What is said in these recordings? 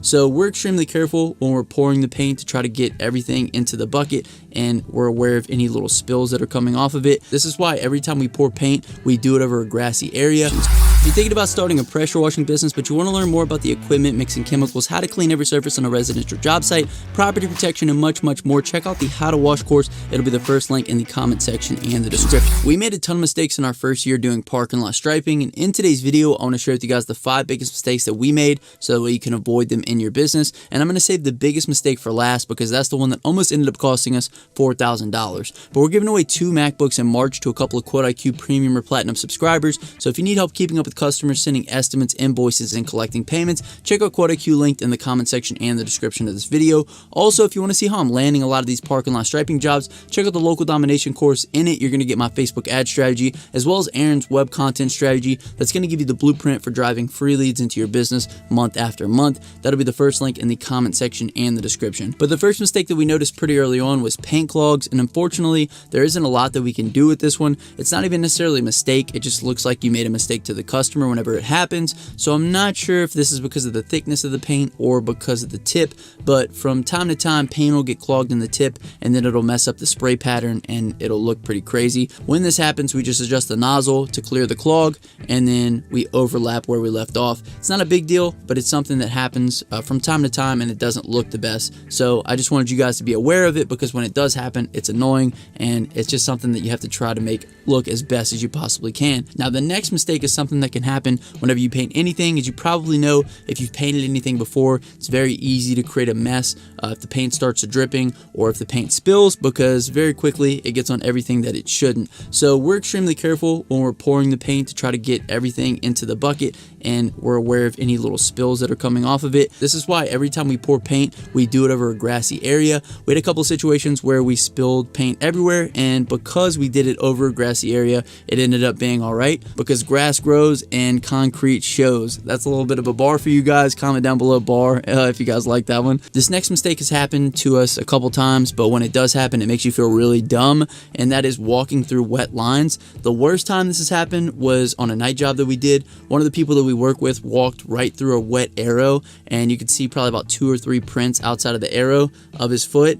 So we're extremely careful when we're pouring the paint to try to get everything into the bucket, and we're aware of any little spills that are coming off of it. This is why every time we pour paint, we do it over a grassy area. If you're thinking about starting a pressure washing business, but you want to learn more about the equipment, mixing chemicals, how to clean every surface on a residential job site, property protection, and much more, check out the How to Wash course. It'll be the first link in the comment section and the description. We made a ton of mistakes in our first year doing parking lot striping, and in today's video, I want to share with you guys the 5 biggest mistakes that we made so that way you can avoid them in your business. And I'm going to save the biggest mistake for last because that's the one that almost ended up costing us $4,000. But we're giving away 2 MacBooks in March to a couple of Quote IQ Premium or Platinum subscribers. So if you need help keeping up with customers, sending estimates, invoices, and collecting payments, check out Quote IQ linked in the comment section and the description of this video. Also, if you want to see how I'm landing a lot of these parking lot striping jobs, check out the Local Domination course. In it, you're going to get my Facebook ad strategy as well as Aaron's web content strategy that's going to give you the blueprint for driving free leads into your business month after month. That'll be the first link in the comment section and the description. But the first mistake that we noticed pretty early on was paint clogs, and unfortunately, there isn't a lot that we can do with this one. It's not even necessarily a mistake. It just looks like you made a mistake to the customer whenever it happens. So I'm not sure if this is because of the thickness of the paint or because of the tip, but from time to time, paint will get clogged in the tip and then it'll mess up the spray pattern and it'll look pretty crazy. When this happens, we just adjust the nozzle to clear the clog and then we overlap where we left off. It's not a big deal, but it's something that happens from time to time and it doesn't look the best. So I just wanted you guys to be aware of it because when it does happen, it's annoying and it's just something that you have to try to make look as best as you possibly can. Now, the next mistake is something that can happen whenever you paint anything. As you probably know, if you've painted anything before, it's very easy to create a mess if the paint starts dripping or if the paint spills, because very quickly it gets on everything that it shouldn't. So we're extremely careful when we're pouring the paint to try to get everything into the bucket, and we're aware of any little spills that are coming off of it. This is why every time we pour paint, we do it over a grassy area. We had a couple of situations where we spilled paint everywhere, and because we did it over a grassy area, it ended up being all right because grass grows and concrete shows. That's a little bit of a bar for you guys. Comment down below bar if you guys like that one. This next mistake has happened to us a couple times, but when it does happen, it makes you feel really dumb, and that is walking through wet lines. The worst time this has happened was on a night job that we did. One of the people that we work with walked right through a wet arrow, and you could see probably about 2 or 3 prints outside of the arrow of his foot.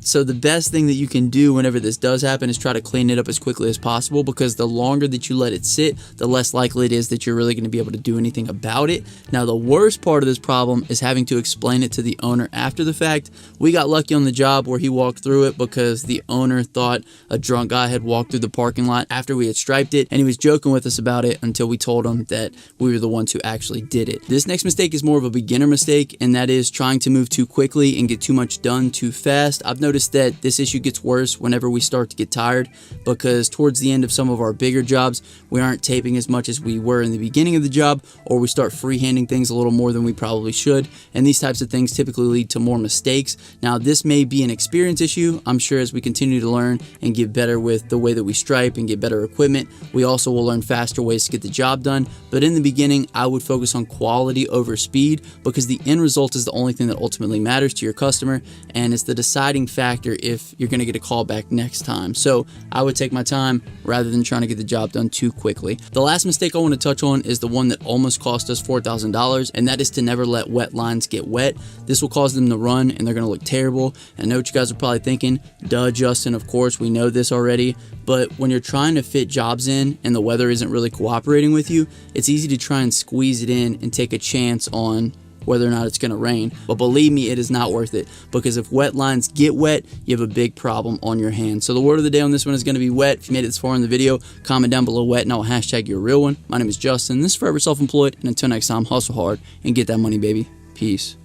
So the best thing that you can do whenever this does happen is try to clean it up as quickly as possible, because the longer that you let it sit, the less likely it is that you're really going to be able to do anything about it. Now, the worst part of this problem is having to explain it to the owner after the fact. We got lucky on the job where he walked through it because the owner thought a drunk guy had walked through the parking lot after we had striped it, and he was joking with us about it until we told him that we were the ones who actually did it. This next mistake is more of a beginner mistake, and that is trying to move too quickly and get too much done too fast. I've noticed that this issue gets worse whenever we start to get tired, because towards the end of some of our bigger jobs, we aren't taping as much as we were in the beginning of the job, or we start freehanding things a little more than we probably should, and these types of things typically lead to more mistakes. Now, this may be an experience issue. I'm sure as we continue to learn and get better with the way that we stripe and get better equipment, we also will learn faster ways to get the job done. But in the beginning, I would focus on quality over speed, because the end result is the only thing that ultimately matters to your customer, and it's the deciding factor if you're going to get a call back next time. So I would take my time rather than trying to get the job done too quickly. The last mistake I want to touch on is the one that almost cost us $4,000, and that is to never let wet lines get wet. This will cause them to run and they're going to look terrible. And I know what you guys are probably thinking, duh, Justin, of course, we know this already. But when you're trying to fit jobs in and the weather isn't really cooperating with you, it's easy to try and squeeze it in and take a chance on whether or not it's going to rain. But believe me, it is not worth it, because if wet lines get wet, you have a big problem on your hands. So the word of the day on this one is going to be wet. If you made it this far in the video, comment down below wet and I'll hashtag your real one. My name is Justin. This is Forever Self-Employed, and until next time, hustle hard and get that money, baby. Peace.